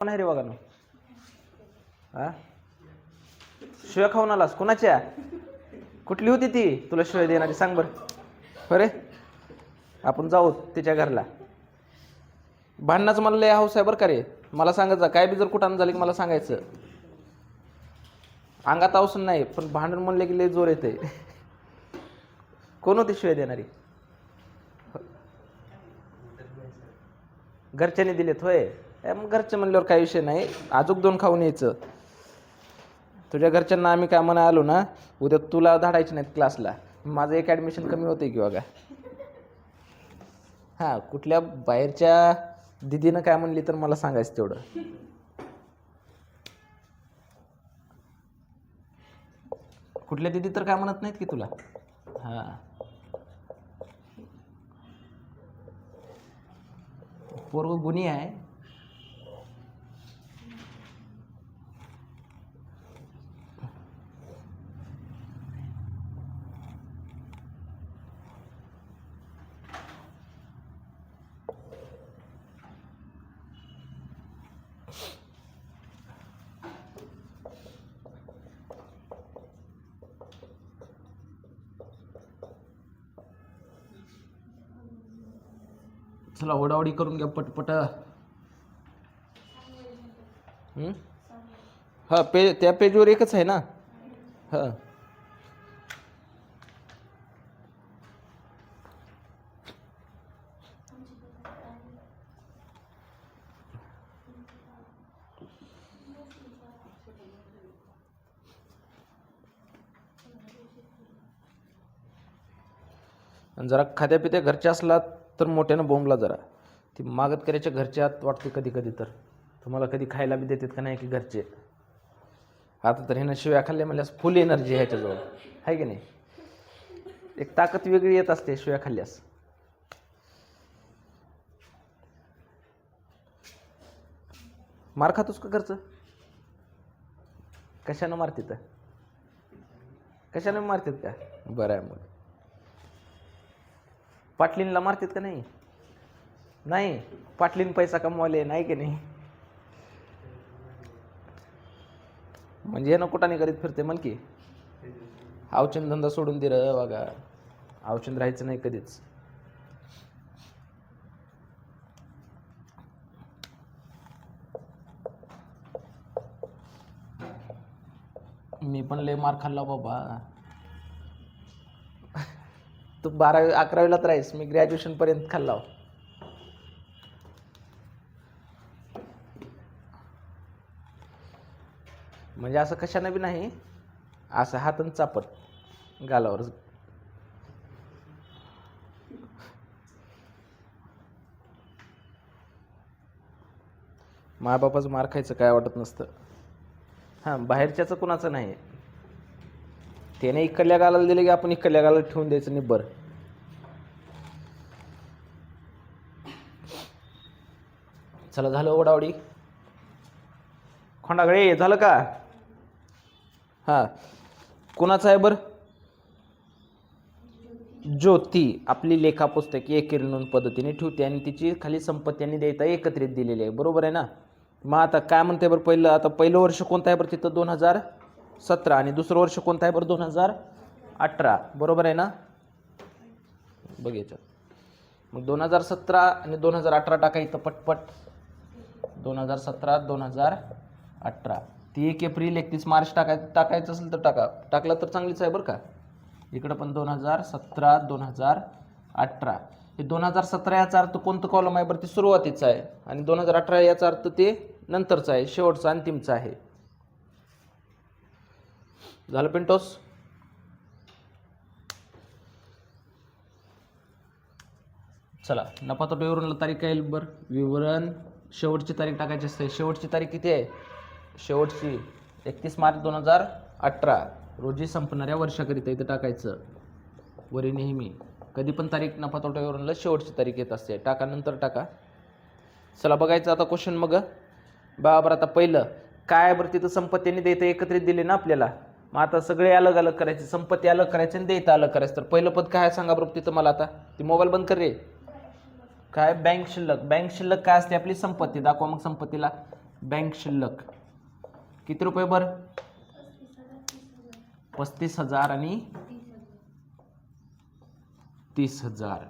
नाही रे बघा ना. हा शिव्या खाऊन आलास कोणाच्या? कुठली होती ती तुला शिव्या देणारी? सांग बरं. अरे आपण जाऊ तिच्या घरला. भांडणाचं मला लय हौस आहे बरं का रे. मला सांगायचं काय बी जर कुठं झालं की मला सांगायचं. अंगात अवसून नाही पण भांडण म्हणले की लय जोर येते. कोण होती शिव्या देणारी? घरच्यांनी दिलेत होय. मग घरचे म्हणल्यावर काही विषय नाही. अजून 2 खाऊन यायचं. तुझ्या घरच्यांना आम्ही काय म्हणा आलो ना उद्या तुला धाडायचे नाहीत क्लासला. माझं एक ॲडमिशन कमी होतं की बघा. हां कुठल्या बाहेरच्या दिदीनं काय म्हणली तर मला सांगायचं तेवढं. कुठल्या दिदी तर काय म्हणत नाहीत की तुला. हां पोरग गुणी आहे. चला ओढावडी करून घ्या पटपट. हां त्या पेजवर एकच आहे ना. हां जरा खाद्यापित्या घरच्या असला तर मोठ्यानं बोंबला जरा. ती मागत करायच्या घरच्यात वाटते कधी कधी तर. तुम्हाला कधी खायला बी देतात का नाही की घरचे. आता तर ह्यानं शिव्या खाल्ल्या म्हणल्यास फुल एनर्जी ह्याच्याजवळ आहे की नाही. एक ताकद वेगळी येत असते शिव्या खाल्ल्यास. मार खातोस का घरचं? कशानं मारते तर? कशानं मारतात का? बरं आहे मग. पाटलींला मारतात का नाही? नाही पाटलीन पैसा कमवाले नाही की नाही. म्हणजे ना कुठाने करीत फिरते म्हण की. अवचंद धंदा सोडून दे र बघा. अवचंद राहायचं नाही कधीच. मी पण लय मार खाल्ला बाबा. तू 12वी 11वीला तर आहेस. मी ग्रॅज्युएशन पर्यंत खाल्ला. म्हणजे असं कशानं बी नाही. असं हातन चापट गालावर. मायबापाचं मार खायचं काय वाटत नसतं. हां बाहेरच्याचं कुणाचं नाही. त्याने इकडल्या गालाला दिले की आपण इकडल्या गालाला ठेवून द्यायचं निब्बर. चला झालं ओढावडी. खोंडागळे झालं का? हां कुणाचं आहे बरं? ज्योती आपली लेखा पुस्तके एकेरी नोंद पद्धतीने ठेवते आणि तिची खाली संपत्ती आणि देयता एकत्रित दिलेली आहे. बरोबर आहे ना. मग आता काय म्हणते बरं पहिलं. आता पहिलं वर्ष कोणतं आहे बरं तिथं? 2017. आणि दुसरं वर्ष कोणतं आहे बरं? 2018. बरोबर आहे ना. बघायचं मग 2017 आणि 2018 टाका इथं पटपट. 2017 2018. ती 1 एप्रिल 31 मार्च टाकायचं असेल तर टाका. टाकला तर चांगलीच आहे बरं का. इकडं पण 2017 2018. हे 2017 याचा अर्थ कोणतं कॉलम आहे बरं? ते सुरुवातीचं आहे. आणि 2018 याचा अर्थ ते नंतरचं आहे, शेवटचं अंतिमचं आहे. झालं पिंटोस? चला नफा तोटा विवरणला तारीख काय येईल बरं? विवरण शेवटची तारीख टाकायची असते. शेवटची तारीख किती आहे? शेवटची 31 मार्च 2018 रोजी संपणाऱ्या वर्षाकरिता इथं टाकायचं. वरी नेहमी कधी पण तारीख नफा तोटा विवरणला शेवटची तारीख येत असते. टाका नंतर टाका. चला बघायचं आता क्वेश्चन. मग बरोबर आता पहिलं काय बरं तिथं संपत्ती आणि देयता एकत्रित दिले ना आपल्याला. मग आता सगळे अलग अलग करायचे. संपत्ती अलग करायची आणि देयता अलग करायचं. तर पहिलं पद काय सांगा बरोबर तिथं मला. आता ती मोबाईल बंद कर रे. काय? बँक शिल्लक. बँक शिल्लक काय असते? आपली संपत्ती. दाखवा मग संपत्तीला. बँक शिल्लक किती रुपये बर? 35,000 आणि 30,000.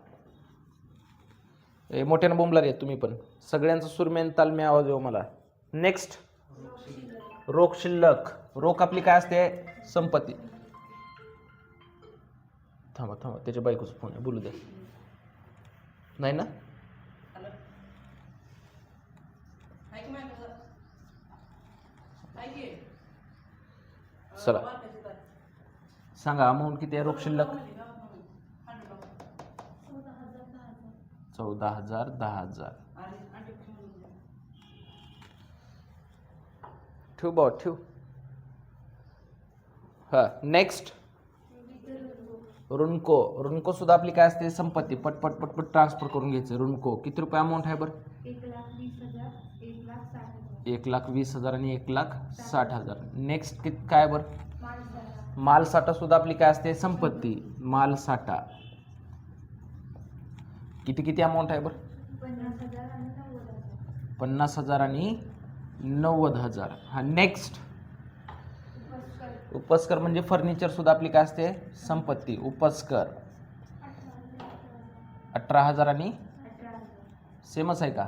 मोठ्यानं बोंबला रे तुम्ही पण. सगळ्यांचा सुरमेन तालमी आवाज येऊ मला. नेक्स्ट रोख शिल्लक. रोख आपली काय असते? संपत्ती. थांबा थांबा, त्याच्या बायकोचा फोन आहे, बोलू दे. नाही ना? चला सांगा अमाऊंट किती आहे रोख शिल्लक? 14,000 10,000. ठेव भाऊ ठेव. हा नेक्स्ट ऋणको. ऋणको सुद्धा आपली काय असते? संपत्ती. पटपट पटपट ट्रान्सफर करून घ्यायचं. ऋणको किती रुपये अमाऊंट आहे बरं? 1,20,000 आणि 1,60,000. नेक्स्ट किती काय बरं? मालसाठा सुद्धा आपली काय असते? संपत्ती. मालसाठा किती किती अमाऊंट आहे बरं? 50,000 आणि 90,000. हा नेक्स्ट उपस्कर म्हणजे फर्निचर सुद्धा आपली काय असते? संपत्ती. उपस्कर 18,000 आणि सेमच आहे का?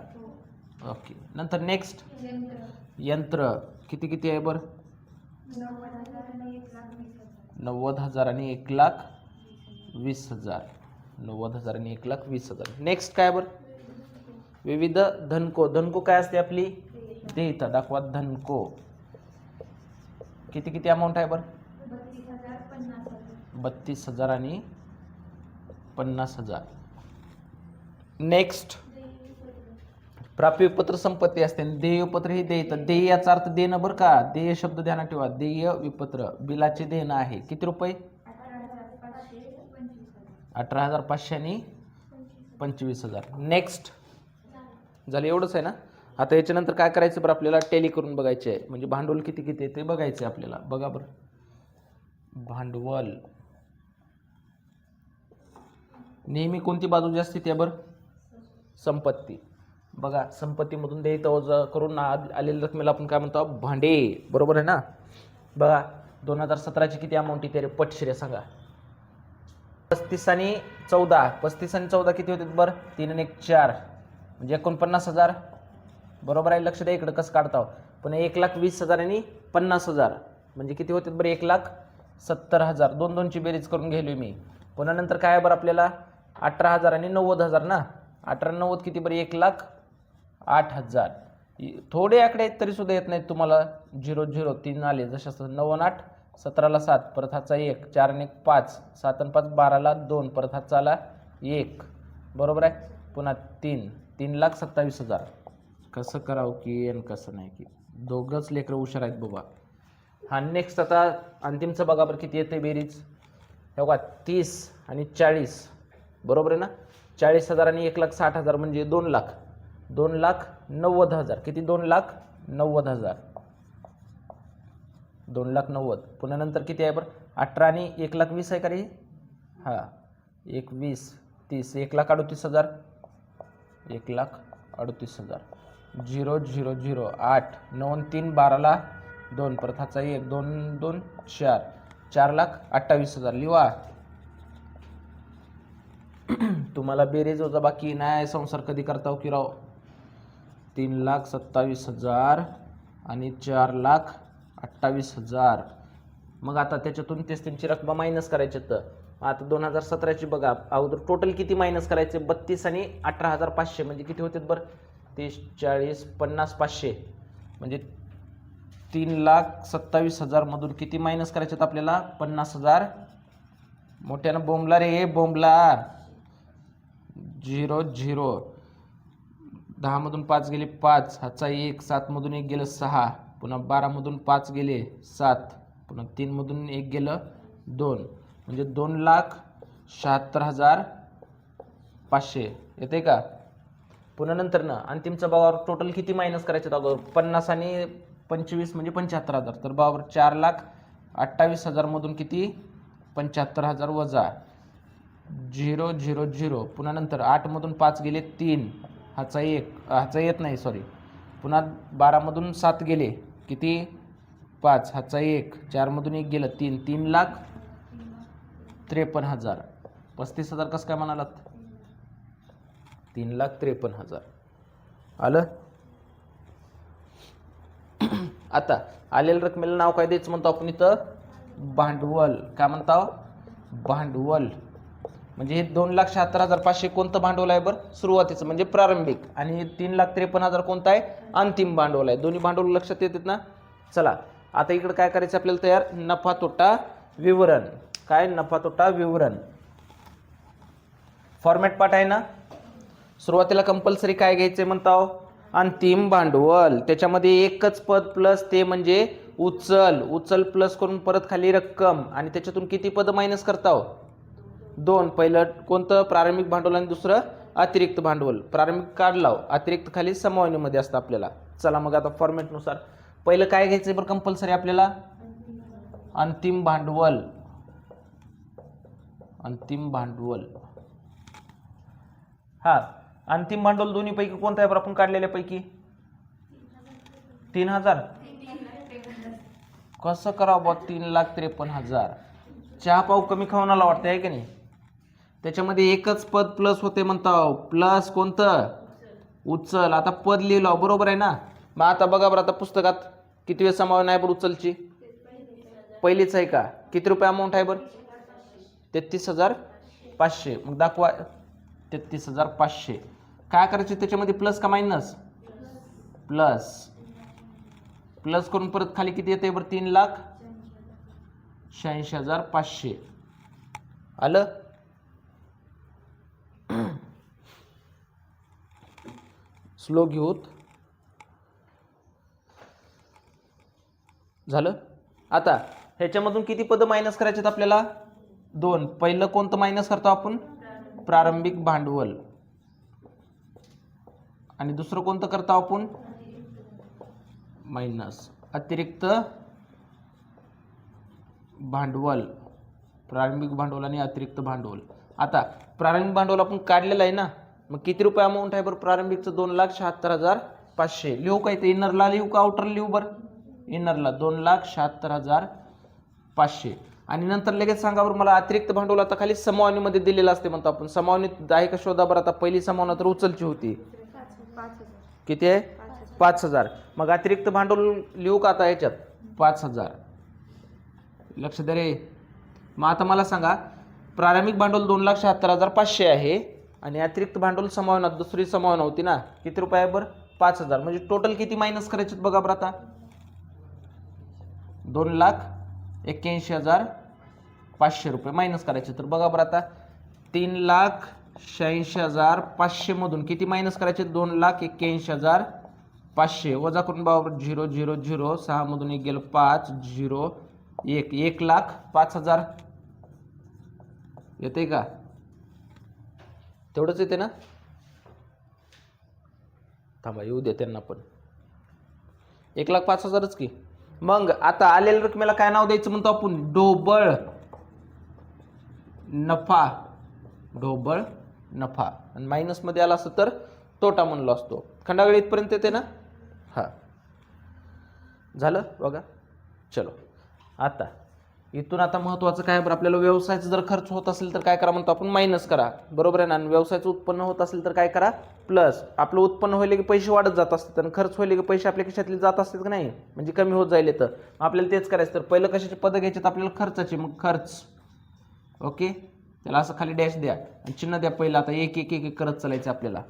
ओके. नंतर नेक्स्ट यंत्र किती किती आहे बरं? 90,000 आणि 1,20,000. 90,000 आणि 1,20,000. नेक्स्ट काय बरं? विविध धनको. धनको काय असते आपली? देयता. दाखवा धनको किती किती अमाऊंट आहे बरं? 32,000 आणि 50,000. नेक्स्ट प्राप्यपत्र संपत्ती असते. देयपत्र ही देयता. देय याचा अर्थ देणं बरं का. देय शब्द ध्यानात ठेवा. देय विपत्र बिलाचे देणं आहे. किती रुपये? 18,500 आणि 25,000. नेक्स्ट झालं. एवढंच आहे ना? आता याच्यानंतर काय करायचं बरं? आपल्याला टेली करून बघायचे आहे. म्हणजे भांडवल किती किती आहे ते बघायचं आहे आपल्याला. बघा बरं. भांडवल नेहमी कोणती बाजू जास्ती त्या बरं? संपत्ती. बघा संपत्तीमधून देयता वजा करून आलेल्या रकमेला आपण काय म्हणतो? भांडे. बरोबर आहे ना? बघा 2017ची किती अमाऊंट येते रे? पटशिरे सांगा. 35 आणि 14. 35 आणि 14 किती होते बरं? 3 आणि 1 4 म्हणजे 49,000. बरोबर आहे. लक्ष द्या इकडं कसं काढता. पण 1,20,000 आणि 50,000 म्हणजे किती होते बरं? 1,70,000. दोन दोनची बेरीज करून गेलोय मी. पुन्हा नंतर काय बरं आपल्याला? 18,000 आणि 90,000 ना. 18 90 किती बरं? 1,08,000. थोडे आकडे आहेत तरी सुद्धा येत नाहीत तुम्हाला. 0 0 3 आले जसं 9 आणि 8 17ला 7 परत हाचा 1 4 आणि 1 5 7 आणि 5 12ला 2 परत हाचा आला 1. बरोबर आहे. पुन्हा 3 3,27,000. कसं करावं की आणि कसं नाही की दोघंच लेकरं हुशार आहेत बाबा. हा नेक्स्ट आता अंतिमचं बघा बरं किती येते बेरीज. हे बघा 30 आणि 40. बरोबर आहे ना? 40,000 आणि 1,60,000 म्हणजे 2 लाख. 2,90,000. किती? 2,90,000. 2,90,000. पुन्हा नंतर किती आहे बरं? 18 आणि 1,20,000 आहे का रे? हा 1,20 30 1,38,000. 1,38,000. 0 0 0 8 9 3 12ला 2 परत हाचा 1 2 2 4 4,28,000. लिहा. तुम्हाला बेरीज वजा बाकी नाही संसार कधी करताव की राव. 3,27,000 आणि 4,28,000. मग आता त्याच्यातून तेच त्यांची रक्कम मायनस करायची. तर आता 2017ची बघा. अगोदर टोटल किती मायनस करायचे? 32 आणि 18,500 म्हणजे किती होते बरं? 30 40 50 500 म्हणजे 3,27,000 मधून किती मायनस करायचे आपल्याला? 50,000. मोठ्यानं बोंबला रे बोंबला. 0 0 10 मधून 5 गेले 5 हाचा 1 7 मधून 1 गेलं 6 पुन्हा 12 मधून 5 गेले 7 पुन्हा 3 मधून 1 गेलं 2 म्हणजे 2,76,500 येते का? पुन्हा नंतर ना अंतिमचा बाबावर टोटल किती मायनस करायचं अगोदर? 50 आणि 25 म्हणजे 75,000. तर बाबावर 4,28,000 मधून किती? 75,000 वजा 0 0 0 पुन्हा नंतर 8 मधून 5 गेले 3 हाचा 1 हाचा येत नाही सॉरी पुन्हा 12मधून 7 गेले किती 5, हाचा 1, 4मधून 1 गेलं 3, 3,53,000. 35,000 कसं काय म्हणालात? 3,53,000 आलं. आता आलेल्या रकमेला नाव काय द्यायचं म्हणतो आपण इथं? भांडवल. काय म्हणतो? भांडवल. म्हणजे हे 2,76,500 कोणतं भांडवल आहे बरं? सुरुवातीचं म्हणजे प्रारंभिक. आणि 3,53,000 कोणतं आहे? अंतिम भांडवल आहे. दोन्ही भांडवल लक्षात येतात ना? चला आता इकडे काय करायचं आपल्याला तयार? नफा तोटा विवरण. काय? नफा तोटा विवरण. फॉर्मॅट पार्ट आहे ना? सुरुवातीला कंपल्सरी काय घ्यायचंय म्हणतो? अंतिम भांडवल. त्याच्यामध्ये एकच पद प्लस ते म्हणजे उचल प्लस करून परत खाली रक्कम आणि त्याच्यातून किती पद मायनस करताव? 2. पहिलं कोणतं? प्रारंभिक भांडवल आणि दुसरं अतिरिक्त भांडवल. प्रारंभिक काढलाव, अतिरिक्त खाली समवायनीमध्ये असतं आपल्याला. चला मग आता फॉर्मॅटनुसार पहिलं काय घ्यायचंय बरं कंपल्सरी आपल्याला? अंतिम भांडवल. अंतिम भांडवल. हा अंतिम भांडवल दोन्ही पैकी कोणतं आहे बरं आपण काढलेल्या पैकी? 3,000. कसं करावं बा? 3,53,000. चहा पाव कमी खाऊन आला वाटतं आहे की नाही? त्याच्यामध्ये एकच पद प्लस होते म्हणताव. प्लस कोणतं? उचल. आता पद लिहिलं बरोबर आहे ना? मग आता बघा बरं, आता पुस्तकात किती वेळ समावून आहे बरं उचलची? पहिलीच आहे का? किती रुपये अमाऊंट आहे बरं? 33,500. मग दाखवा 33,500. काय करायचे त्याच्यामध्ये? प्लस का मायनस? प्लस. प्लस करून परत खाली किती येते बरं? 3,86,500 आलं. स्लो घेऊत झालं. आता ह्याच्यामधून किती पद मायनस करायचे आपल्याला? 2. पहिलं कोणतं मायनस करतो आपण? प्रारंभिक भांडवल. आणि दुसरं कोणतं करतो आपण? मायनस अतिरिक्त भांडवल. प्रारंभिक भांडवल आणि अतिरिक्त भांडवल. आता प्रारंभिक भांडवल आपण काढलेलं आहे ना? मग किती रुपये अमाऊंट आहे बरं प्रारंभिकचं? 2,76,500. लिहू का इथे? इनरला लिहू का आउटरला लिहू बरं? इनरला 2,76,500. आणि नंतर लगेच सांगा बरं मला अतिरिक्त भांडवल आता खाली समवानीमध्ये दिलेलं असते म्हणतो आपण. समवानीत आहे का शोधा बरं. आता पहिली समवानी तर उचलची होती. किती आहे? 5,000. मग अतिरिक्त भांडवल लिहू का आता ह्याच्यात? 5,000. लक्ष द्या रे. मग आता मला सांगा प्रारंभिक भांडवल 2,76,500 आहे आणि अतिरिक्त भांडवल समवानात दुसरी समवाना होती ना? किती रुपये आहे बरं? 5,000. म्हणजे टोटल किती मायनस करायचे बघा बरं आता? 2,81,500 रुपये मायनस करायचे. तर बघा बरं आता 3,86,500 मधून किती मायनस करायचे? 2,81,500 वजा करून बघा 0 0 0 6 मधून 1 गेलं 5 0 1 1,05,000 येते का? तेवढंच येते ना? थांबा येऊ दे त्यांना पण. 1,05,000च की. मग आता आलेल्या रकमेला काय नाव द्यायचं म्हणतो आपण? ढोबळ नफा. ढोबळ नफा. आणि मायनस मध्ये आला असतं तर तोटा म्हणलो असतो. खंडागळे इथपर्यंत येते ना? हा झालं बघा. चलो आता इथून आता महत्वाचं काय बरं? आपल्याला व्यवसायाचा जर खर्च होत असेल तर काय करा म्हणतो आपण? मायनस करा. बरोबर आहे ना? आणि व्यवसायाचं उत्पन्न होत असेल तर काय करा? प्लस. आपलं उत्पन्न होईल की पैसे वाढत जात असतात आणि खर्च होईल की पैसे आपल्या खिशातले जात असतात की नाही? म्हणजे कमी होत जाईल. तर आपल्याला तेच करायचं. तर पहिलं कशाचे पद घ्यायचे? आपल्याला खर्चाचे. मग खर्च. ओके. त्याला असं खाली डॅश द्या आणि चिन्ह द्या पहिलं. आता एक एक एक करत चालायचं आपल्याला.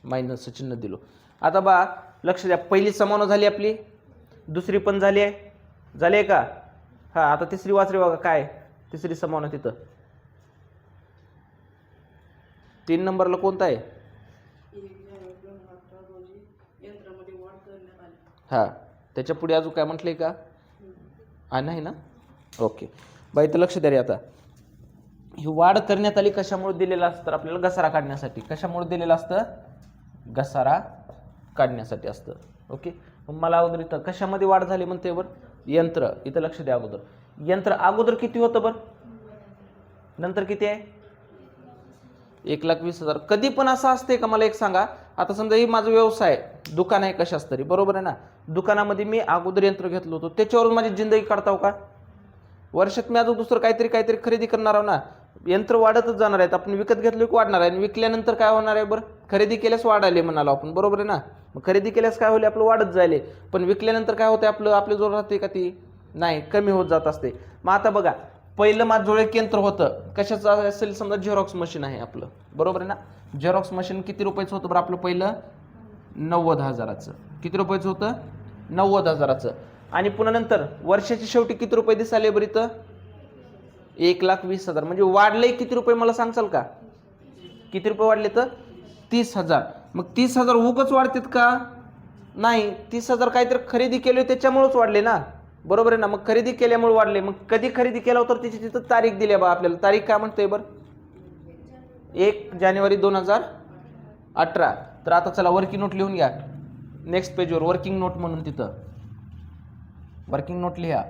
मायनसचं चिन्ह दिलो. आता बा लक्ष द्या. पहिली समावना झाली आपली. दुसरी पण झाली आहे. झाली आहे का? हा आता तिसरी वाचरी बघा. काय तिसरी समावना तिथं 3 नंबरला कोणता आहे? हा त्याच्या पुढे अजून काय म्हटलंय का? नाही ना? ओके बाई इथं लक्ष द्या रे. आता ही वाढ करण्यात आली कशामुळे दिलेलं असतं? तर आपल्याला घसारा काढण्यासाठी. कशामुळे दिलेलं असतं? घसारा काढण्यासाठी असतं. ओके. मग मला अगोदर इथं कशामध्ये वाढ झाली म्हणते बरं? यंत्र. इथं लक्ष द्या. अगोदर यंत्र अगोदर किती होतं बरं? नंतर किती आहे? 1,20,000. कधी पण असं असते का? मला एक सांगा. आता समजा ही माझा व्यवसाय दुकान आहे कशाच तरी, बरोबर आहे ना. दुकानामध्ये मी अगोदर यंत्र घेतलं होतं, त्याच्यावरून माझी जिंदगी काढताव का? वर्षात मी अजून दुसरं काहीतरी खरेदी करणार आहो ना. यंत्र वाढतच जाणार आहेत. आपण विकत घेतलं की वाढणार आहे, आणि विकल्यानंतर काय होणार आहे बरं? खरेदी केल्यास वाढायले म्हणालो आपण, बरोबर आहे ना. मग खरेदी केल्यास काय होईल? आपलं वाढत जायले. पण विकल्यानंतर काय होतं? आपल्या जोर राहते का? ती नाही, कमी होत जात असते. मग आता बघा, पहिलं माझं एक यंत्र होतं, कशाचं असेल? समजा झेरॉक्स मशीन आहे आपलं, बरोबर आहे ना. झेरॉक्स मशीन किती रुपयाचं होतं बरं आपलं पहिलं? 90,000चं. किती रुपयाचं होतं? 90,000चं. आणि पुन्हा नंतर वर्षाच्या शेवटी किती रुपये दिसाले बरं इथं? 1,20,000. म्हणजे वाढले किती रुपये मला सांगचाल का? किती रुपये वाढले तर? 30,000. मग 30,000 उगाच वाढतात का? नाही, 30,000 काहीतरी खरेदी केली त्याच्यामुळेच वाढले ना, बरोबर आहे ना. मग खरेदी केल्यामुळे वाढले. मग कधी खरेदी केला होता त्याची तिथं तारीख दिली बा आपल्याला. तारीख काय म्हणते बरं? 1 जानेवारी 2018. तर आता चला वर्किंग नोट लिहून घ्या. नेक्स्ट पेजवर वर्किंग नोट म्हणून तिथं वर्किंग नोट लिहा.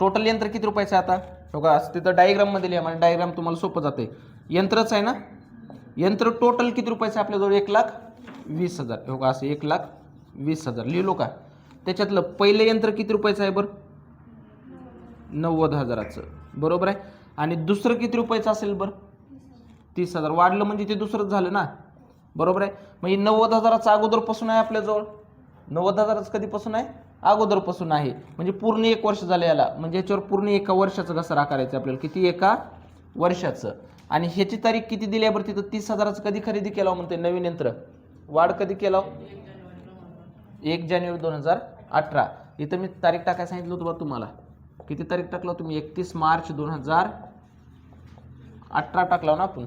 टोटल यंत्र किती रुपयाचं आहे आता? बघा तिथं डायग्राममध्ये लिहा, म्हणजे डायग्राम तुम्हाला सोपं जाते. यंत्रच आहे ना, यंत्र टोटल किती रुपयाचं आहे आपल्याजवळ? 1,20,000. बघा असं 1,20,000 लिहिलो का? त्याच्यातलं पहिलं यंत्र किती रुपयाचं आहे बरं? 90,000चं, बरोबर आहे. आणि दुसरं किती रुपयाचं असेल बरं? 30,000. वाढलं म्हणजे ते दुसरंच झालं ना, बरोबर आहे. मग हे 90,000चं अगोदरपासून आहे आपल्याजवळ. 90,000चं कधीपासून आहे? अगोदरपासून आहे. म्हणजे पूर्ण 1 वर्ष झालं याला. म्हणजे याच्यावर पूर्ण 1 वर्षाचं घसारा करायचं आपल्याला. किती? 1 वर्षाचं. आणि ह्याची तारीख किती दिली आहे बरं तिथं? 30,000चं कधी खरेदी केला म्हणते नवीन यंत्र? वाढ कधी केला? 1 जानेवारी 2018. इथं मी तारीख टाकायला सांगितलं होतं बरं तुम्हाला. किती तारीख टाकला तुम्ही? 31 मार्च 2018 टाकला ना आपण,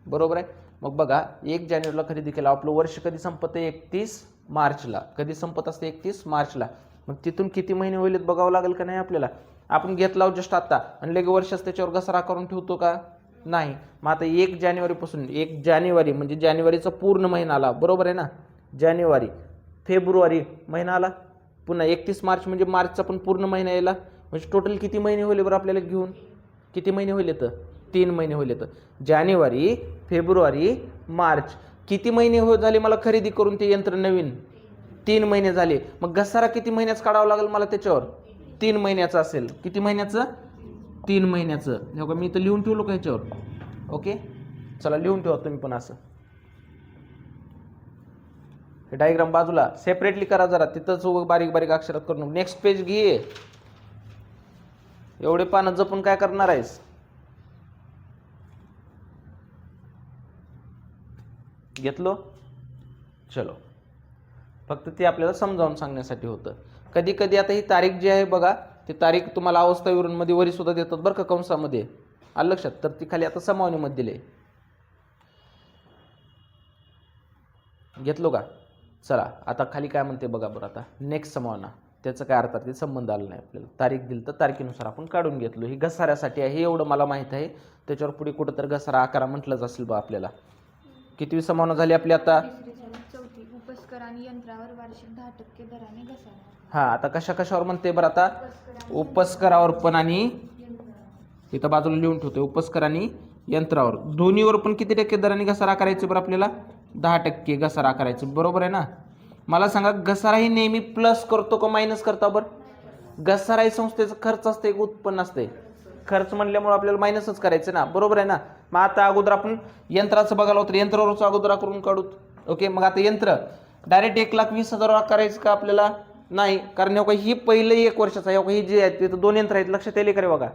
बरोबर आहे. मग बघा 1 जानेवारीला खरेदी केला. आपलं वर्ष कधी संपतं? 31 मार्चला. कधी संपत असते? 31 मार्चला. मग तिथून किती महिने होईल बघावं लागेल का नाही आपल्याला. आपण घेतला जस्ट आता आणि लगे वर्षाच त्याच्यावर घसारा करून ठेवतो का? नाही. मग आता 1 जानेवारीपासून 1 जानेवारी म्हणजे जानेवारीचा पूर्ण महिना आला, बरोबर आहे ना. जानेवारी, फेब्रुवारी महिना आला, पुन्हा 31 मार्च म्हणजे मार्चचा पण पूर्ण महिना यायला. म्हणजे टोटल किती महिने होईल बरं आपल्याला घेऊन? किती महिने होईल तर? 3 महिने होईल तर. जानेवारी, फेब्रुवारी, मार्च. किती महिने झाले मला खरेदी करून ते यंत्र नवीन? 3 महिने झाले. मग घसारा किती महिन्याचं काढावं लागेल मला त्याच्यावर? 3 महिन्याचं असेल. किती महिन्याचं? 3 महिन्याचं. हे बघा मी इथं लिहून ठेवलो का ह्याच्यावर? ओके, चला लिहून ठेवा तुम्ही पण असं. हे डायग्राम बाजूला सेपरेटली करा जरा, तिथंच बारीक बारीक अक्षरात करून. नेक्स्ट पेज घे. एवढे पानं जपून काय करणार आहेस? घेतलो? चलो, फक्त ते आपल्याला समजावून सांगण्यासाठी होतं. कधी कधी आता ही तारीख जी आहे बघा, ती तारीख तुम्हाला अवस्था विवरणमध्ये वरी सुद्धा देतात बरं का, कंसामध्ये. आलं लक्षात? तर ती खाली आता समावणीमध्ये दिले. घेतलो का? चला आता खाली काय म्हणते बघा बरं. आता नेक्स्ट समावना, त्याचं काय अर्थात ते संबंध आला नाही आपल्याला. तारीख दिली तर तारखेनुसार आपण काढून घेतलो. ही घसाऱ्यासाठी आहे, हे एवढं मला माहीत आहे. त्याच्यावर पुढे कुठं तर घसारा आकारा म्हटलंच असेल बा आपल्याला. कितवी समावना झाली आपली आता? चौथी. उपस्कर आणि यंत्रावर वार्षिक 10% दराने घसारा. हा, आता कशावर म्हणते बरं आता? उपस्करावर पण आणि इथं बाजूला लिहून ठेवतोय, उपस्कर आणि यंत्रावर दोन्हीवर पण किती टक्के दराने घसारा करायचे बरं आपल्याला? 10% घसारा करायचं, बरोबर आहे ना. मला सांगा, घसारा ही नेहमी प्लस करतो का मायनस करता बरं? घसारा ही संस्थेचा खर्च असते, एक उत्पन्न असते. खर्च म्हणल्यामुळे आपल्याला मायनसच करायचं ना, बरोबर आहे ना. मग आता अगोदर आपण यंत्राचं बघायला होतं, यंत्रावरच अगोदर करून काढू. ओके, मग आता यंत्र डायरेक्ट 1,20,000 करायचं का आपल्याला? नाही, कारण ही पहिलं 1 वर्षाचं आहे. ही जी आहे तिथं 2 यंत्र आहेत, लक्षात येईल का रे बघा.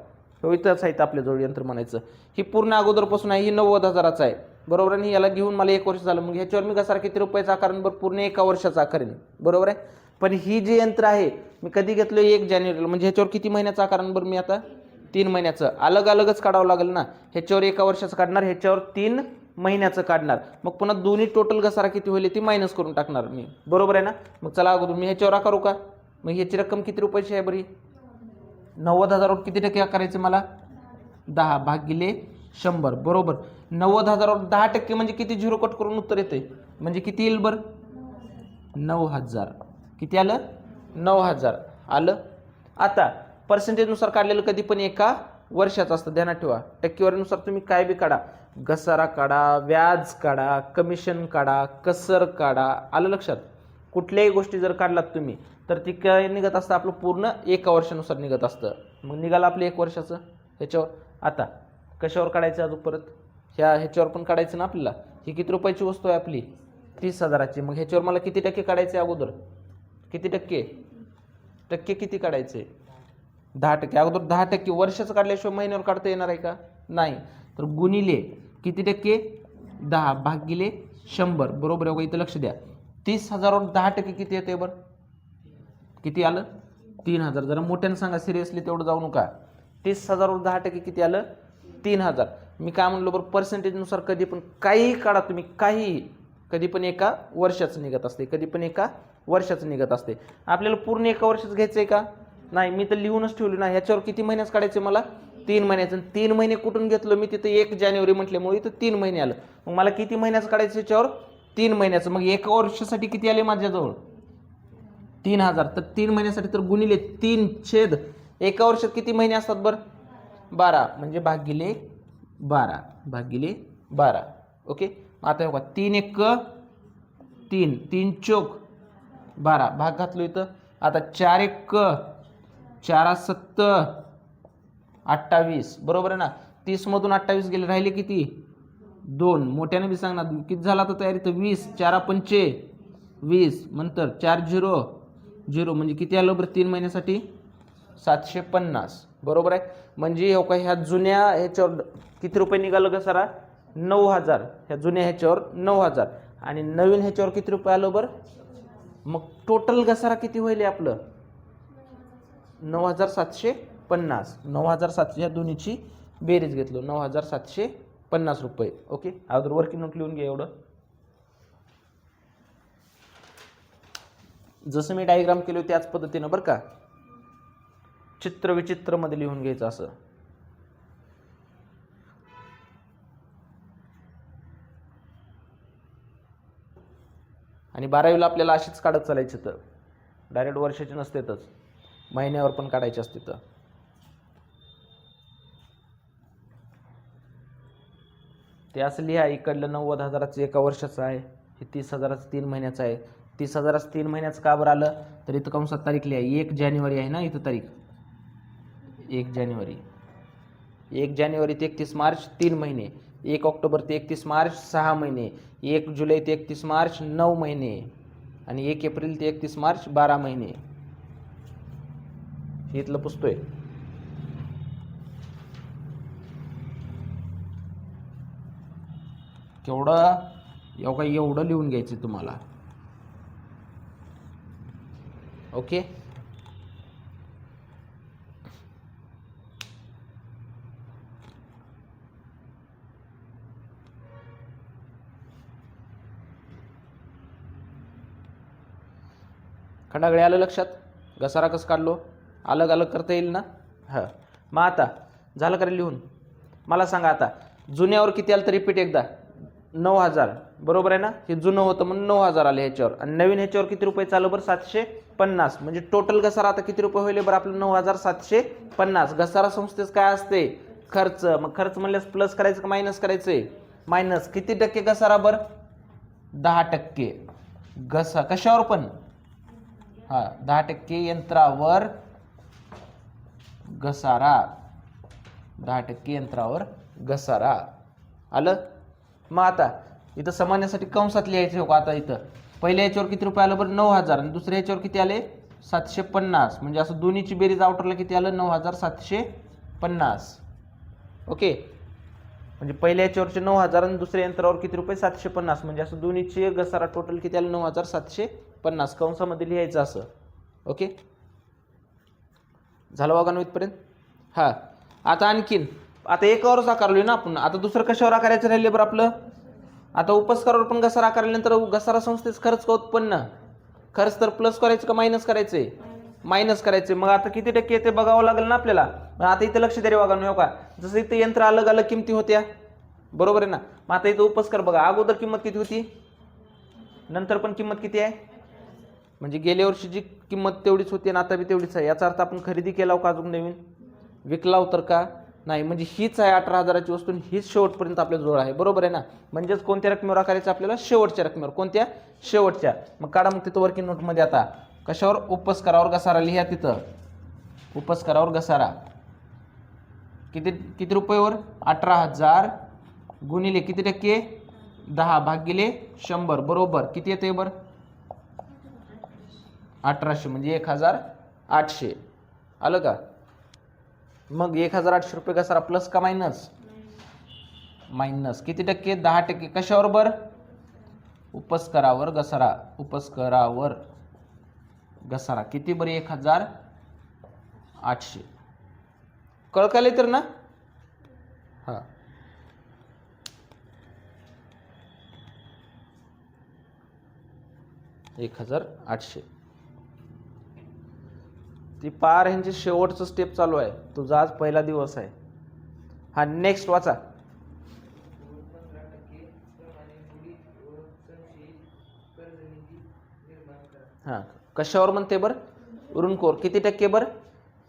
इथंच आहेत आपल्याजवळ यंत्र म्हणायचं. ही पूर्ण अगोदरपासून आहे, ही 90,000चं आहे, बरोबर आहे. याला घेऊन मला 1 वर्ष झालं. मग ह्याच्यावर मी घसारा किती रुपयाचा आकारेन बरं? पूर्ण 1 वर्षाचा आकारेन, बरोबर आहे. पण ही जी यंत्र आहे मी कधी घेतलं? 1 जानेवारीला. म्हणजे ह्याच्यावर किती महिन्याचा आकारेन बरं मी आता? 3 महिन्याचं. अलग अलगच काढावं लागेल ना. ह्याच्यावर 1 वर्षाचं काढणार, ह्याच्यावर 3 महिन्याचं काढणार. मग पुन्हा दोन्ही टोटल घसारा किती होईल ती मायनस करून टाकणार मी, बरोबर आहे ना. मग चला अगोदर मी ह्याच्यावर आकारू का? मग ह्याची रक्कम किती रुपयाची आहे बरी? 90,000वर किती टक्के आकारायचं मला? 10 भागिले 100, बरोबर. 90,000वर 10% म्हणजे किती? 0 कट करून उत्तर येते. म्हणजे किती येईल बरं? 9,000. किती आलं? 9,000 आलं. आता पर्सेंटेजनुसार काढलेलं कधी पण 1 वर्षाचं असतं, ध्यानात ठेवा. टक्केवारीनुसार तुम्ही काय बी काढा. घसारा काढा, व्याज काढा, कमिशन काढा, कसर काढा. आलं लक्षात? कुठल्याही गोष्टी जर काढलात तुम्ही तर ती काय निघत असतं आपलं पूर्ण एका वर्षानुसार निघत असतं. मग निघालं आपलं 1 वर्षाचं ह्याच्यावर. आता कशावर काढायचं अजून परत ह्याच्यावर पण काढायचं ना आपल्याला. ही किती रुपयाची वस्तू आहे आपली? 30,000ची. मग ह्याच्यावर मला किती टक्के काढायचे अगोदर? किती टक्के? टक्के किती काढायचे? 10%. अगोदर 10% वर्षाचं काढल्याशिवाय महिन्यावर काढता येणार आहे का? नाही. तर गुणिले किती टक्के? 10 भागिले 100. बरोबर आहे का? इथं लक्ष द्या. 30,000वर 10% किती येते बरं? किती आलं? 3,000. जरा मोठ्यानं सांगा, सिरियसली तेवढं जाऊ नका. 30,000वर 10% किती आलं? 3,000. मी काय म्हणलो बरं, पर्सेंटेजनुसार कधी पण काही काढा तुम्ही, काही कधी पण एका वर्षाचं निघत असते, कधी पण एका वर्षाचं निघत असते. आपल्याला पूर्ण एका वर्षाचं घ्यायचं आहे का? नाही. मी तर लिहूनच ठेवली ना. ह्याच्यावर किती महिन्याचं काढायचं मला? 3 महिन्याचं. 3 महिने कुठून घेतलं मी? तिथं 1 जानेवारी म्हटल्यामुळे इथं 3 महिने आलं. मग मला किती महिन्याचं काढायचं ह्याच्यावर? 3 महिन्याचं. मग एका वर्षासाठी किती आले माझ्याजवळ? 3,000. तर 3 महिन्यासाठी तर गुणिले 3 एका वर्षात किती महिने असतात बरं? 12. म्हणजे भागिले 12 भागिले 12. ओके. आता बघा 3 1 3 3 चौक 12 भाग घातलो इथं. आता 4 1 4 7 28. बरोबर आहे ना? 30 मधून 28 गेले, राहिले किती? 2. मोठ्याने बी सांग ना किती झाला आता तयारी? तर 20. 4 5 20. नंतर 4 0 0 म्हणजे किती आलं बरं 3 महिन्यासाठी? 750. बरोबर आहे. म्हणजे हो का ह्या जुन्या ह्याच्यावर किती रुपये निघालं घसारा? 9,000. ह्या जुन्या ह्याच्यावर 9,000 आणि नवीन ह्याच्यावर किती रुपये आलं बरं? मग टोटल घसारा किती होईल आपलं? 9,750. 9,700 ह्या दोन्हीची बेरीज घेतलो, 9,750 रुपये. ओके. अगोदर वर्किंग नोट लिहून घ्या एवढं. जसं मी डायग्राम केली त्याच पद्धतीनं बरं का, चित्र विचित्र मध्ये लिहून घ्यायचं असं. आणि 12वीला आपल्याला अशीच काढत चालायची, तर डायरेक्ट वर्षाची नसतेतच, महिन्यावर पण काढायची असते. तर ते असं लिहा. इकडलं 90,000चं एका वर्षाचं आहे, हे 30,000चं 3 महिन्याचं आहे. 30,000चं 3 महिन्याचं का बरं आलं? तर इथं कंसात तारीख लिहा. 1 जानेवारी आहे ना इथं तारीख. 1 जानेवारी, 1 जानेवारी ते 31 मार्च 3 महिने, 1 ऑक्टोबर ते 31 मार्च 6 महिने, 1 जुलै ते 31 मार्च 9 महिने आणि 1 एप्रिल ते 31 मार्च 12 महिने. हे इथलं पुसतोय. केवढं एवढं लिहून घ्यायचं तुम्हाला. ओके. खंडागळे आलं लक्षात? घसारा कसं काढलो? अलग अलग करता येईल ना? हां. मग आता झालं का लिहून? मला सांगा आता जुन्यावर किती आलं तर रिपीट एकदा. 9,000. बरोबर आहे ना? हे जुनं होतं म्हणून 9,000 आले ह्याच्यावर. आणि नवीन ह्याच्यावर किती रुपये चालू बरं? 750. म्हणजे टोटल घसारा आता किती रुपये होईल बरं आपलं? 9,750. घसारा संस्थेच काय असते? खर्च. मग खर्च म्हणल्यास प्लस करायचं का मायनस करायचंय? मायनस. किती टक्के घसारा बरं? 10%. कशावर पण? हा, 10% यंत्रावर घसारा. 10% यंत्रावर घसारा. आलं? मग आता इथं समान्यासाठी कंसात लिहायचे हो का? आता इथं पहिल्या याच्यावर किती रुपये आलं बरं? 9,000. आणि दुसऱ्या याच्यावर किती आले? 750. म्हणजे असं दोन्हीची बेरीज आउटरला किती आलं? 9,750. ओके. म्हणजे पहिल्या याच्यावरचे 9,000 आणि दुसऱ्या यंत्रावर किती रुपये? 750. म्हणजे असं दोन्हीची घसारा टोटल किती आलं? 9,750. कंसामध्ये लिहायचं असं. ओके. झालं बघा ना इथपर्यंत? हां. आता आणखीन आता एकावरच आकारलोय ना आपण. आता दुसरं कशावर आकारायचं राहिले बरं आपलं? आता उपस्कारावर पण घसारा आकारल्यानंतर घसारा संस्थेच खर्च का उत्पन्न? खर्च तर प्लस करायचं का मायनस करायचंय? मायनस करायचंय. मग आता किती टक्के येते बघावं लागेल ना आपल्याला. आता इथं लक्ष द्या बघा हो का, जसं इथं यंत्र अलग अलग किमती होत्या, बरोबर आहे ना? मग आता इथं उपस्कार बघा, अगोदर किंमत किती होती, नंतर पण किंमत किती आहे? म्हणजे गेल्या वर्षी जी किंमत तेवढीच होती आणि आता बी तेवढीच आहे. याचा अर्थ आपण खरेदी केला का अजून नवीन? विकला तर का? नाही, म्हणजे हीच आहे 18,000ची वस्तू आणि हीच शेवटपर्यंत आपल्याला जोड आहे, बरोबर आहे ना. म्हणजेच कोणत्या रकमेवर आकारायचं आपल्याला? शेवटच्या रकमेवर. कोणत्या? शेवटच्या. मग काढा मग तिथं वर्किंग नोटमध्ये आता कशावर? उपस्करावर घसारा लिहा तिथं. उपस्करावर घसारा किती किती रुपयेवर? 18,000 गुणिले किती टक्के? 10 भागिले 100 बरोबर किती येते बरं? 1800 म्हणजे 1800. आलं का? मग 1800 रुपये घसारा प्लस का मायनस? मायनस. किती टक्के? 10%. कशावर बरं? उपस्करावर घसारा. उपस्करावर घसारा किती बरं? 1800. कळकाले तर ना? हा, 1800. ती पार ह्यांचे शेवटचं स्टेप चालू आहे. तुझा आज पहिला दिवस आहे. हा, नेक्स्ट वाचा. हा, कशावर म्हणते बरं? ऋणकोर किती टक्के बरं?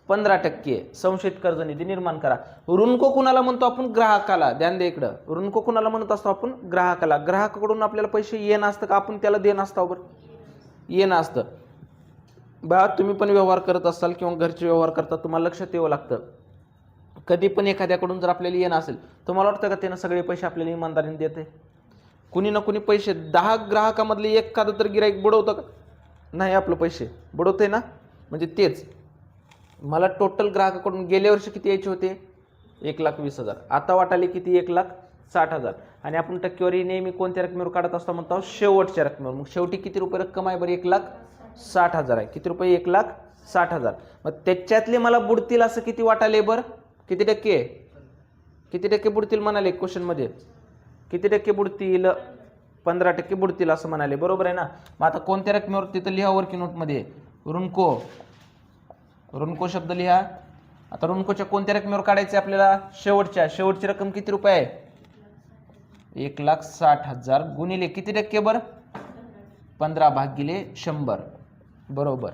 15%. संशयित कर्ज निधी निर्माण करा. ऋणको कुणाला म्हणतो आपण? ग्राहकाला. ध्यान दे इकडं. ऋणको कुणाला म्हणत असतो आपण? ग्राहकाला. ग्राहकाकडून आपल्याला पैसे येणं असतं का आपण त्याला देणं असतं? बरं, येणं असतं. बा तुम्ही पण व्यवहार करत असाल किंवा घरचे व्यवहार करता, तुम्हाला लक्षात यावं लागतं. कधी पण एखाद्याकडून जर आपल्याला येणं असेल, तुम्हाला वाटतं का त्यानं सगळे पैसे आपल्याला इमानदारीने देते? कुणी ना कुणी पैसे 10 ग्राहकामधले एखादं तर गिराईक बुडवतं का? नाही, आपलं पैसे बुडवते ना. म्हणजे तेच मला टोटल ग्राहकाकडून गेल्या वर्षी किती यायचे होते? 1,20,000. आता वाटाले किती? 1,60,000. आणि आपण टक्केवारी नेहमी कोणत्या रकमेवर काढत असतो म्हणतो? शेवटच्या रकमेवर. मग शेवटी किती रुपये रक्कम आहे बरं? 1,60,000 आहे. किती रुपये? 1,60,000. मग त्याच्यातले मला बुडतील असं किती वाटाले बरं? किती टक्के? किती टक्के बुडतील म्हणाले क्वेश्चनमध्ये? किती टक्के बुडतील? 15% बुडतील असं म्हणाले, बरोबर आहे ना. मग आता कोणत्या रकमेवर तिथं लिहा वर्किंग नोटमध्ये? ऋणको. ऋणको शब्द लिहा. आता ऋणकोच्या कोणत्या रकमेवर काढायचे आपल्याला? शेवटच्या. शेवटची रक्कम किती रुपये आहे? 1,60,000 गुणिले किती टक्के बरं? 15 भागिले 100 बरोबर.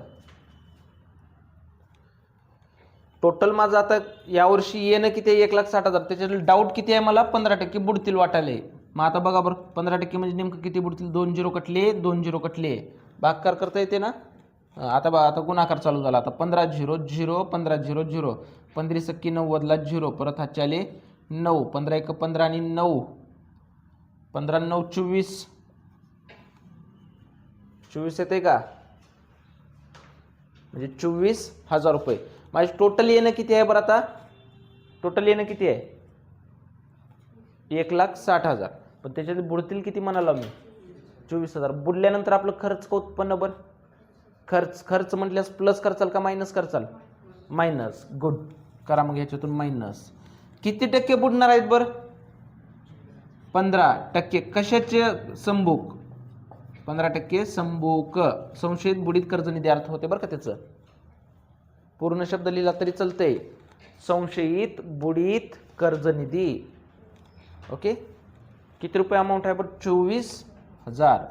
टोटल माझं आता यावर्षी येणं किती आहे? 1,60,000. त्याच्यात डाऊट किती आहे मला? 15% बुडतील वाटाले. मग आता बघा बरं, 15% म्हणजे नेमकं किती बुडतील? 2 0 कटले, 2 0 कटले. भागाकार करता येते ना. आता बघा, आता गुणाकार चालू झाला. आता 15 0 0, 15 0 0, 15 सक्की 90ला 0, परत हातचे आले 9, 15 1 15 आणि 9, 15 9 24. 24 येते का? म्हणजे 24,000 रुपये. माझे टोटल येणं किती आहे बरं? आता टोटल येणं किती आहे? 1,60,000. पण त्याच्यात बुडतील किती म्हणाला मी? 24,000. बुडल्यानंतर आपलं खर्च का उत्पन्न बरं? खर्च म्हटल्यास प्लस करचाल का मायनस करचाल? मायनस. गुड. करा मग ह्याच्यातून मायनस. किती टक्के बुडणार आहेत बरं? 15%. कशाचे? संबुक. 15% संबुक. संशयित बुडीत कर्ज निधी अर्थ होते बरं का त्याचं. पूर्ण शब्द लिहिला तरी चालतंय. संशयित बुडीत कर्ज निधी. ओके. किती रुपये अमाऊंट आहे बरं? 24,000.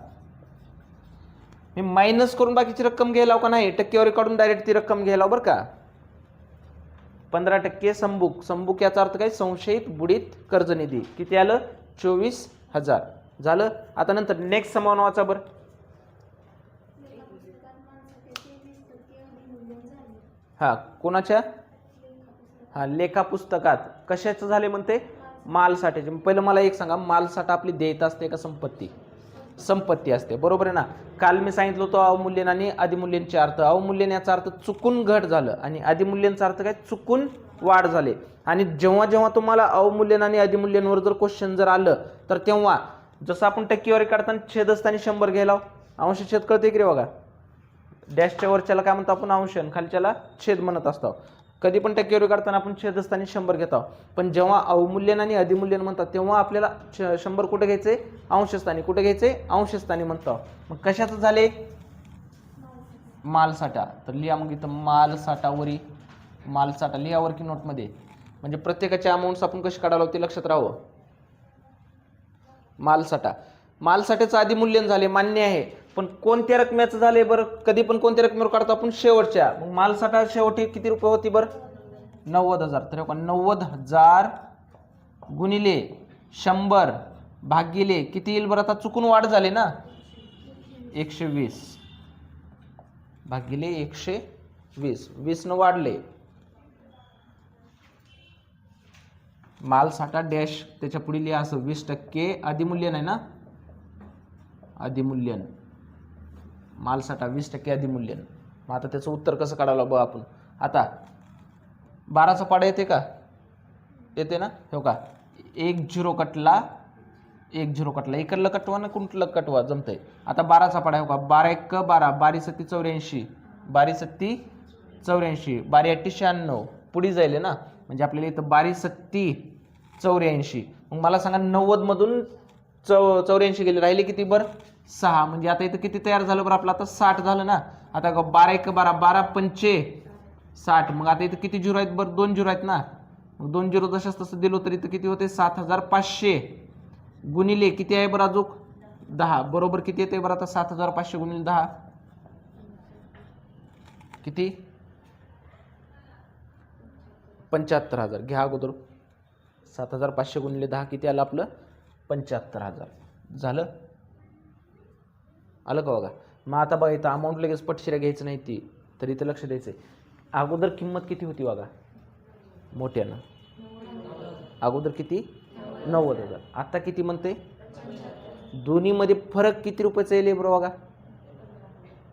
मी मायनस करून बाकीची रक्कम घ्यायला का नाही? टक्केवारी काढून डायरेक्ट ती रक्कम घ्यायला बरं का. 15% संबुक. संबुक याचा अर्थ काय? संशयित बुडीत कर्ज निधी. किती आलं? 24,000 झालं. आता नंतर नेक्स्ट समान वाचा बरं. हा, कोणाच्या? हा, लेखा पुस्तकात. कशाचं झाले म्हणते? मालसाठ्याचे. पहिलं मला एक सांगा, मालसाठा आपली देयता असते का संपत्ती? संपत्ती असते, बरोबर आहे ना. काल मी सांगितलं होतं अवमूल्यन आणि अधिमूल्यनचे अर्थ. अवमूल्यन याचा अर्थ चुकून घट झालं आणि अधिमूल्यनचा अर्थ काय? चुकून वाढ झाले. आणि जेव्हा जेव्हा तुम्हाला अवमूल्यन आणि अधिमूल्यनवर जर क्वेश्चन जर आलं तर तेव्हा जसं आपण टक्केवारी काढताना छेदस्थानी 100 घ्यायला, अंश छेद कळते की रे बघा. डॅशच्या वरच्याला काय म्हणतो आपण? अंश. खालच्याला छेद म्हणत असतो. कधी पण टक्केवारी काढताना आपण छेदस्थानी 100 घेतो. पण जेव्हा अवमूल्यन आणि अधिमूल्यन म्हणतात तेव्हा आपल्याला 100 कुठे घ्यायचे? अंशस्थानी. कुठे घ्यायचे? अंशस्थानी म्हणतो. मग कशाचं झाले? मालसाठा. तर लिहा मग इथं मालसाठावरी. मालसाठा लिहा वर्किंग नोटमध्ये. म्हणजे प्रत्येकाच्या अमाऊंट्स आपण कशी काढावं ते लक्षात राहावं. मालसाठा. मालसाठ्याचं अधिमूल्यन झाले, मान्य आहे. पण कोणत्या रकमेचं झाले बरं? कधी पण कोणत्या रकमेवर काढतो आपण? शेवटच्या. मग मालसाठा शेवटी किती रुपये होती बरं? 90,000. तर 90,000 गुणिले 100 भागिले किती येईल बरं? आता चुकून वाढ झाली ना, 120 भागिले 120. 20 न वाढले. माल साठा डॅश त्याच्या पुढे लिहा असं 20% अधिमूल्यन आहे ना, अधिमूल्यन. माल साठा 20% अधिमूल्यन. मग आता त्याचं उत्तर कसं काढावं बघ आपण. आता 12चा पाडा येते का? येते ना. हो का, 1 0 कटला, 1 0 कटला, इकडलं कटवा ना कुठलं कटवा जमतंय. आता 12चा पाडा हो का, 12 1 12, 12 7 84, 12 7 84, 12 8 96, पुढे जाईल ना. म्हणजे आपल्याला इथं 12 7 84. मग मला सांगा 90 मधून 84 गेले, राहिले किती बरं? 6. म्हणजे आता इथं किती तयार झालं बरं आपलं? आता 60 झालं ना. आता 12 1 12, 12 5 60. मग आता इथं किती झिरो आहेत बरं? 2 झिरो आहेत ना. मग 2 झिरो जशाच तसं दिलो तर इथं किती होते? 7500 गुणिले किती आहे बरं अजून? 10. बरोबर किती येते बरं आता? 7500 गुणिले 10 किती? 75,000. घ्या अगोदर. 7500 गुणिले 10 किती आलं आपलं? 75,000 झालं. आलं का बघा. मग आता बघा इथं अमाऊंट लगेच पटशिऱ्या घ्यायचं नाही ती, तर इथं लक्ष द्यायचं. अगोदर किंमत किती होती बघा मोठ्यानं? अगोदर किती? 90,000. आता किती म्हणते? दोन्हीमध्ये फरक किती रुपयाचा येईल बरं बघा?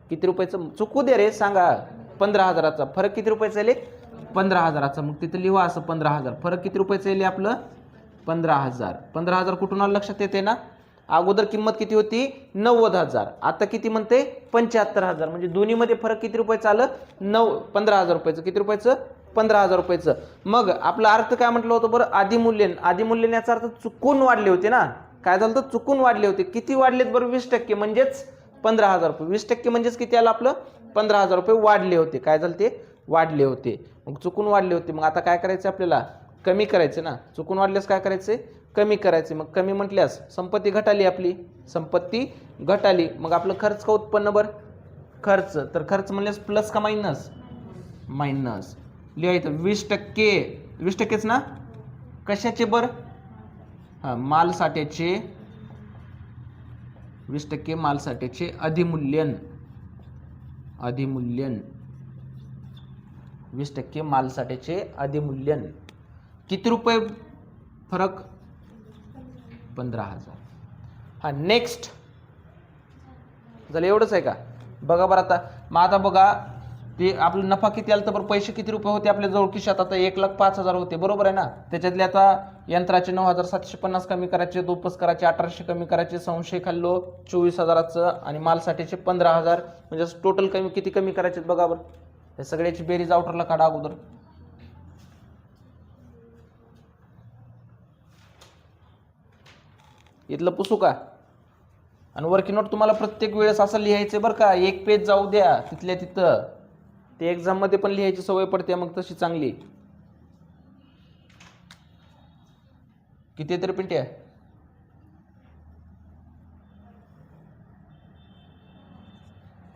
किती रुपयाचं? चुकू दे रे, सांगा. 15,000चा फरक किती रुपयाचा येईल? 15,000चा. मग तिथं लिहा असं 15,000. फरक किती रुपयाचं येईल आपलं? 15,000. 15,000 कुठून आलं लक्षात येते ना. अगोदर किंमत किती होती? 90,000. आता किती म्हणते? 75,000. म्हणजे दोन्हीमध्ये फरक किती रुपयाचं आलं? 15,000 रुपयाचं. किती रुपयाचं? 15,000 रुपयाचं. मग आपला अर्थ काय म्हटलं होतं बरं? अधिमूल्यन. अधिमूल्यन याचा अर्थ चुकून वाढले होते ना. काय झालं तर चुकून वाढले होते. किती वाढलेत बरं? 20%. म्हणजेच 15,000 रुपये. 20% म्हणजेच किती आलं आपलं? 15,000 रुपये वाढले होते. काय झालं ते? वाढले होते. मग चुकून वाढले होते. मग आता काय करायचं आपल्याला? कमी करायचे ना. चुकून वाढल्यास काय करायचे? कमी करायचे. मग कमी म्हटल्यास संपत्ती घटाली आपली. संपत्ती घटाली. मग आपलं खर्च का उत्पन्न बरं? खर्च. तर खर्च म्हणल्यास प्लस का मायनस? मायनस. लिहा इथं 20%. 20%च ना. कशाचे बरं? हां, माल साठ्याचे. 20% माल साठ्याचे अधिमूल्यन. अधिमूल्यन 20% माल साठ्याचे अधिमूल्यन. किती रुपये फरक? 15,000. हा, नेक्स्ट झालं. एवढंच आहे का? बघा बरं आता. मग आता बघा ते आपलं नफा किती आला तर बरं? पैसे किती रुपये होते आपल्या जवळ खिशात? आता 1,05,000 होते. बरोबर आहे ना. त्याच्यातले आता यंत्राचे 9,750 कमी करायचे, दोपस करायचे 1,800 कमी करायचे, संशय खाल्लो 24,000चं, आणि माल साठ्याचे 15,000. म्हणजे टोटल कमी किती कमी करायचे बघा बरं. हे सगळ्याची बेरीज आउटरला काढा अगोदर. इथलं पुसू का? आणि वर्किंग नोट तुम्हाला प्रत्येक वेळेस असं लिहायचं बरं का. एक पेज जाऊ द्या तिथल्या तिथं. ते एक्झाम मध्ये पण लिहायची सवय पडते मग तशी चांगली. किती तरी पिंट्या?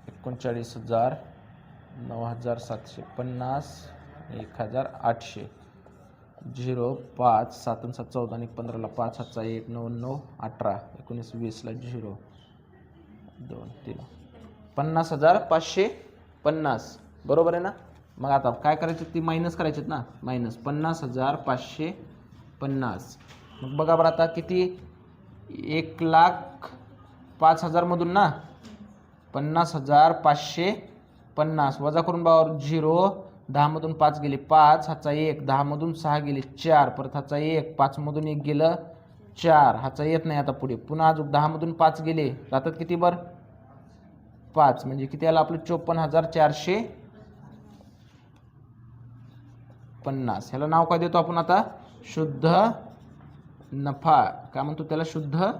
39,000, 9,750, 1,800, 0 5 7 7 14 आणि 15ला 5 हातचा 1 9 9 18 19 20ला 0 2 3 50,550. बरोबर आहे ना. मग आता काय करायचं? ती मायनस करायची ना. मायनस 50,550. मग बघा बरं आता किती? 1,05,000 मधून ना 50,550 वजा करून बघा. 0 10 मधून 5 गेले 5 हाचा 1, 10 मधून 6 गेले 4, परत हाचा 1, 5 मधून 1 गेलं 4, हाचा येत नाही आता पुढे. पुन्हा अजून 10 मधून 5 गेले, राहतात किती बरं? 5. म्हणजे किती आलं आपलं? 54,450. ह्याला नाव काय देतो आपण आता? शुद्ध नफा. काय म्हणतो त्याला? शुद्ध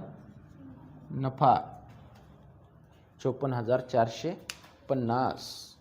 नफा. 54,450.